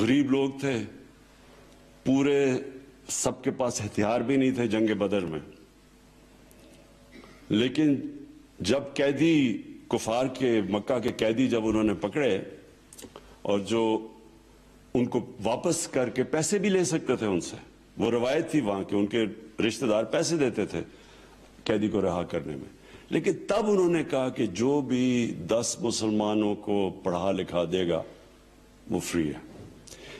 غریب لوگ تھے, پورے سب کے پاس ہتھیار بھی نہیں تھے جنگ بدر میں, لیکن جب قیدی کفار کے, مکہ کے قیدی جب انہوں نے پکڑے اور جو ان کو واپس کر کے پیسے بھی لے سکتے تھے ان سے, وہ روایت تھی وہاں کے, ان کے رشتہ دار پیسے دیتے تھے قیدی کو رہا کرنے میں, لیکن تب انہوں نے کہا کہ جو بھی 10 مسلمانوں کو پڑھا لکھا دے گا وہ فری ہے.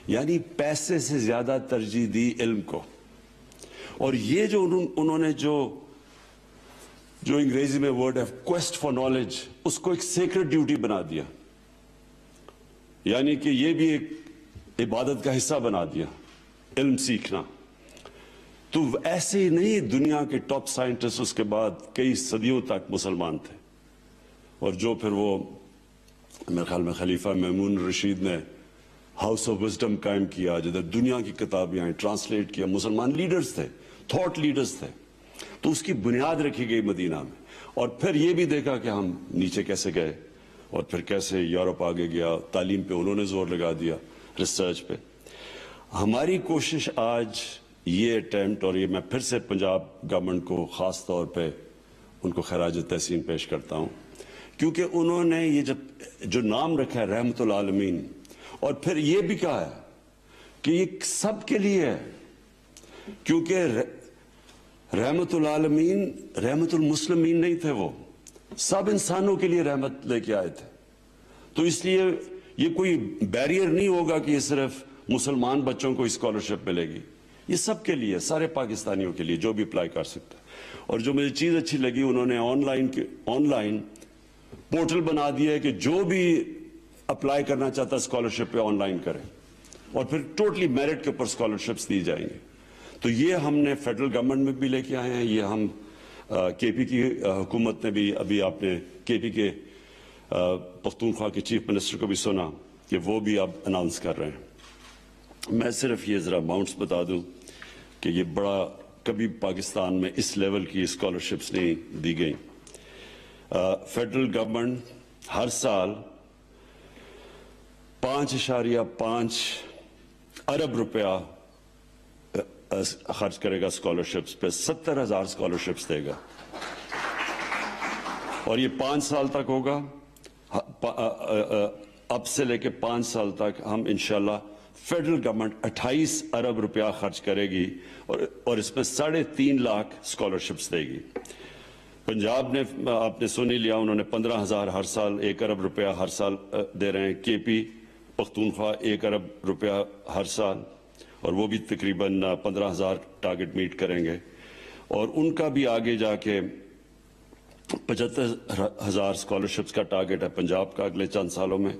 یعنی پیسے سے زیادہ ترجیح دی علم کو. اور یہ جو انہوں نے جو انگریزی میں ورڈ ہے کویسٹ فار نالج, اس کو ایک سیکرڈ ڈیوٹی بنا دیا, یعنی کہ یہ بھی ایک عبادت کا حصہ بنا دیا علم سیکھنا. تو ایسے ہی نہیں, دنیا کے ٹاپ سائنٹسٹ اس کے بعد کئی صدیوں تک مسلمان تھے, اور جو پھر وہ میرے خیال میں خلیفہ مامون رشید نے ہاؤس آف وزڈم قائم کیا, جدھر دنیا کی کتابیں آئیں, ٹرانسلیٹ کیا, مسلمان لیڈرز تھے, تھاٹ لیڈرز تھے. تو اس کی بنیاد رکھی گئی مدینہ میں. اور پھر یہ بھی دیکھا کہ ہم نیچے کیسے گئے, اور پھر کیسے یورپ آگے گیا, تعلیم پہ انہوں نے زور لگا دیا, ریسرچ پہ. ہماری کوشش آج یہ اٹیمپٹ, اور یہ میں پھر سے پنجاب گورنمنٹ کو خاص طور پہ ان کو خراج تحسین پیش کرتا ہوں, کیونکہ انہوں نے یہ جو نام رکھا ہے رحمت العالمین, اور پھر یہ بھی کہا ہے کہ یہ سب کے لیے ہے, کیونکہ رحمت العالمین رحمت المسلمین نہیں تھے, وہ سب انسانوں کے لیے رحمت لے کے آئے تھے. تو اس لیے یہ کوئی بیریئر نہیں ہوگا کہ یہ صرف مسلمان بچوں کو اسکالرشپ ملے گی, یہ سب کے لیے, سارے پاکستانیوں کے لیے جو بھی اپلائی کر سکتا ہے. اور جو مجھے چیز اچھی لگی, انہوں نے آن لائن پورٹل بنا دیا ہے کہ جو بھی اپلائی کرنا چاہتا ہے اسکالرشپ پہ آن لائن کرے, اور پھر ٹوٹلی میرٹ کے اوپر اسکالرشپس دی جائیں گے. تو یہ ہم نے فیڈرل گورنمنٹ میں بھی لے کے آئے ہیں, یہ ہم کے پی کی حکومت نے بھی, ابھی آپ نے کے پی کے پختونخوا کے چیف منسٹر کو بھی سنا کہ وہ بھی اب اناؤنس کر رہے ہیں. میں صرف یہ ذرا اماؤنٹس بتا دوں کہ یہ بڑا, کبھی پاکستان میں اس لیول کی اسکالرشپس نہیں دی گئیں. فیڈرل گورنمنٹ ہر سال 5.5 ارب روپیہ خرچ کرے گا اسکالرشپس پہ, 70,000 اسکالرشپس دے گا, اور یہ 5 سال تک ہوگا. اب سے لے کے 5 سال تک ہم انشاءاللہ فیڈرل گورنمنٹ 28 ارب روپیہ خرچ کرے گی, اور اس میں 3.5 لاکھ اسکالرشپس دے گی. پنجاب نے, آپ نے سن ہی لیا, انہوں نے 15,000 ہر سال, 1 ارب روپیہ ہر سال دے رہے ہیں. کے پی پختونخوا 1 ارب روپیہ ہر سال, اور وہ بھی تقریباً 15,000 ٹارگٹ میٹ کریں گے. اور ان کا بھی آگے جا کے 75,000 اسکالرشپس کا ٹارگٹ ہے پنجاب کا اگلے چند سالوں میں,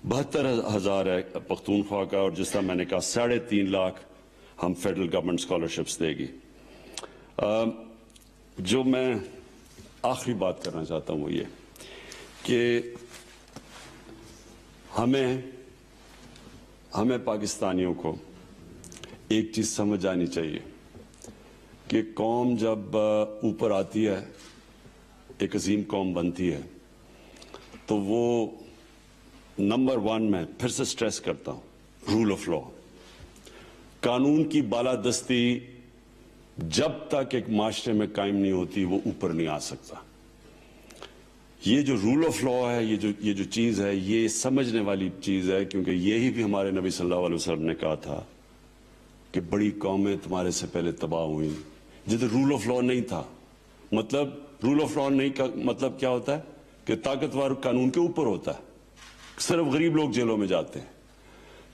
72,000 ہے پختونخوا کا, اور جس طرح میں نے کہا 3.5 لاکھ ہم فیڈرل گورنمنٹ اسکالرشپس دے گی. جو میں آخری بات کرنا چاہتا ہوں وہ یہ کہ ہمیں پاکستانیوں کو ایک چیز سمجھ آنی چاہیے کہ قوم جب اوپر آتی ہے, ایک عظیم قوم بنتی ہے, تو وہ نمبر 1 میں پھر سے سٹریس کرتا ہوں, رول آف لا, قانون کی بالادستی جب تک ایک معاشرے میں قائم نہیں ہوتی وہ اوپر نہیں آ سکتا. یہ جو رول آف لا ہے, یہ جو چیز ہے, یہ سمجھنے والی چیز ہے, کیونکہ یہی بھی ہمارے نبی صلی اللہ علیہ وسلم نے کہا تھا کہ بڑی قومیں تمہارے سے پہلے تباہ ہوئیں جدھر رول آف لا نہیں تھا. مطلب رول آف لا نہیں کا مطلب کیا ہوتا ہے کہ طاقتور قانون کے اوپر ہوتا ہے, صرف غریب لوگ جیلوں میں جاتے ہیں.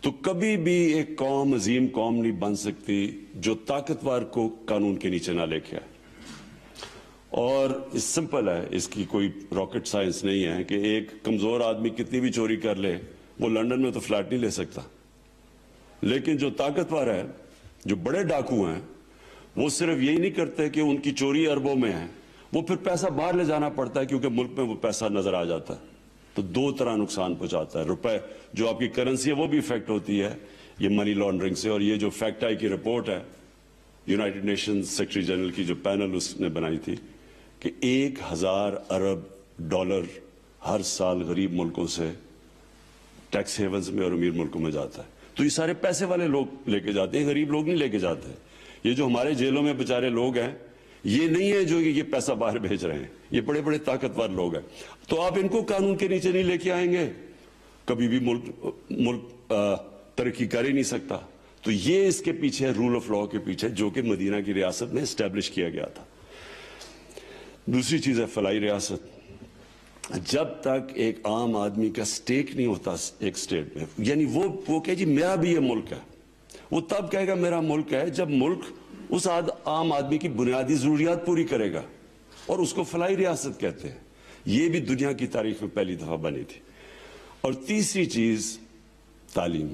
تو کبھی بھی ایک قوم عظیم قوم نہیں بن سکتی جو طاقتور کو قانون کے نیچے نہ لے کے آئے. اور اس سمپل ہے, اس کی کوئی راکٹ سائنس نہیں ہے کہ ایک کمزور آدمی کتنی بھی چوری کر لے, وہ لندن میں تو فلیٹ نہیں لے سکتا, لیکن جو طاقتور ہے, جو بڑے ڈاکو ہیں, وہ صرف یہی نہیں کرتے کہ ان کی چوری اربوں میں ہے, وہ پھر پیسہ باہر لے جانا پڑتا ہے کیونکہ ملک میں وہ پیسہ نظر آ جاتا ہے. تو 2 طرح نقصان پہنچاتا ہے. روپے جو آپ کی کرنسی ہے وہ بھی افیکٹ ہوتی ہے یہ منی لانڈرنگ سے. اور یہ جو فیکٹ آئی کی رپورٹ ہے یونائٹڈ نیشنز سیکرٹری جنرل کی جو پینل اس نے بنائی تھی کہ 1,000 ارب ڈالر ہر سال غریب ملکوں سے ٹیکس ہیونز میں اور امیر ملکوں میں جاتا ہے. تو یہ سارے پیسے والے لوگ لے کے جاتے ہیں, غریب لوگ نہیں لے کے جاتے. یہ جو ہمارے جیلوں میں بیچارے لوگ ہیں, یہ نہیں ہے جو یہ پیسہ باہر بھیج رہے ہیں, یہ بڑے بڑے طاقتور لوگ ہیں. تو آپ ان کو قانون کے نیچے نہیں لے کے آئیں گے, کبھی بھی ملک ترقی کر ہی نہیں سکتا. تو یہ اس کے پیچھے رول آف لا کے پیچھے, جو کہ مدینہ کی ریاست میں اسٹیبلش کیا گیا تھا. دوسری چیز ہے فلاحی ریاست. جب تک ایک عام آدمی کا سٹیک نہیں ہوتا ایک سٹیٹ میں, یعنی وہ کہے جی میرا بھی یہ ملک ہے, وہ تب کہے گا میرا ملک ہے جب ملک اس عام آدمی کی بنیادی ضروریات پوری کرے گا, اور اس کو فلاحی ریاست کہتے ہیں. یہ بھی دنیا کی تاریخ میں پہلی دفعہ بنی تھی. اور تیسری چیز تعلیم.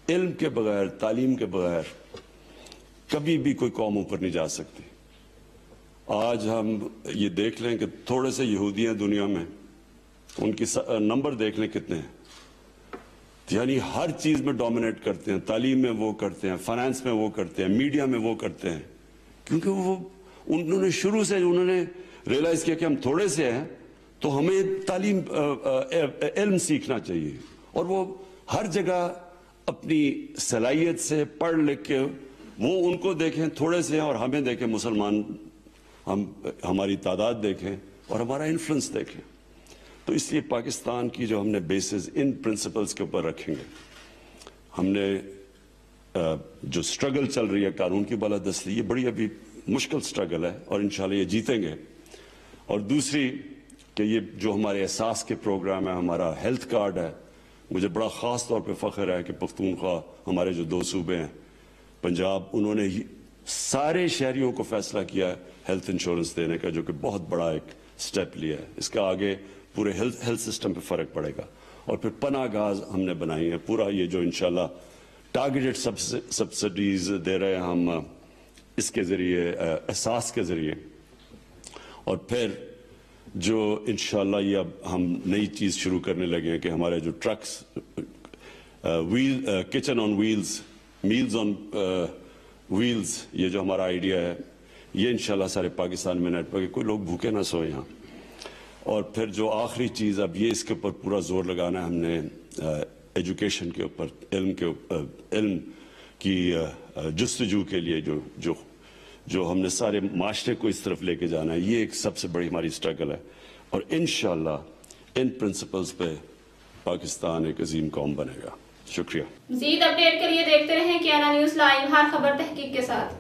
علم کے بغیر, تعلیم کے بغیر کبھی بھی کوئی قوم اوپر نہیں جا سکتی. آج ہم یہ دیکھ لیں کہ تھوڑے سے یہودی ہیں دنیا میں, ان کی نمبر دیکھ لیں کتنے ہیں, یعنی ہر چیز میں ڈومینیٹ کرتے ہیں. تعلیم میں وہ کرتے ہیں, فائنانس میں وہ کرتے ہیں, میڈیا میں وہ کرتے ہیں, کیونکہ انہوں نے شروع سے انہوں نے ریئلائز کیا کہ ہم تھوڑے سے ہیں تو ہمیں تعلیم علم سیکھنا چاہیے. اور وہ ہر جگہ اپنی صلاحیت سے پڑھ لکھ کے, وہ ان کو دیکھیں تھوڑے سے ہیں اور ہمیں دیکھیں مسلمان, ہماری تعداد دیکھیں اور ہمارا انفلوئنس دیکھیں. تو اس لیے پاکستان کی جو ہم نے بیسز ان پرنسپلز کے اوپر رکھیں گے. ہم نے جو سٹرگل چل رہی ہے قانون کی بالادستی, یہ بڑی ابھی مشکل سٹرگل ہے اور انشاءاللہ یہ جیتیں گے. اور دوسری کہ یہ جو ہمارے احساس کے پروگرام ہے, ہمارا ہیلتھ کارڈ ہے, مجھے بڑا خاص طور پہ فخر ہے کہ پختونخوا ہمارے جو 2 صوبے ہیں, پنجاب, انہوں نے سارے شہریوں کو فیصلہ کیا ہے ہیلتھ انشورنس دینے کا, جو کہ بہت بڑا ایک سٹیپ لیا ہے. اس کا آگے پورے ہیلتھ سسٹم پہ فرق پڑے گا. اور پھر پناہ گاہ ہم نے بنائی ہے, پورا یہ جو انشاءاللہ ٹارگیٹڈ سبسڈیز دے رہے ہیں ہم اس کے ذریعے, احساس کے ذریعے. اور پھر جو انشاءاللہ یہ اب ہم نئی چیز شروع کرنے لگے ہیں کہ ہمارے جو ٹرکس, کچن آن ویلز, میلز آن ویلز, یہ جو ہمارا آئیڈیا ہے, یہ انشاءاللہ سارے پاکستان میں نیٹ پر, کوئی لوگ بھوکے نہ سوئے یہاں. اور پھر جو آخری چیز اب یہ, اس کے اوپر پورا زور لگانا ہے ہم نے ایجوکیشن کے اوپر, علم کی جستجو کے لیے جو ہم نے سارے معاشرے کو اس طرف لے کے جانا ہے. یہ ایک سب سے بڑی ہماری سٹرگل ہے, اور انشاءاللہ ان پرنسپلز پہ پاکستان ایک عظیم قوم بنے گا. شکریہ. مزید اپڈیٹ کے لیے دیکھتے رہیں کیانا نیوز لائیو, ہر خبر تحقیق کے ساتھ.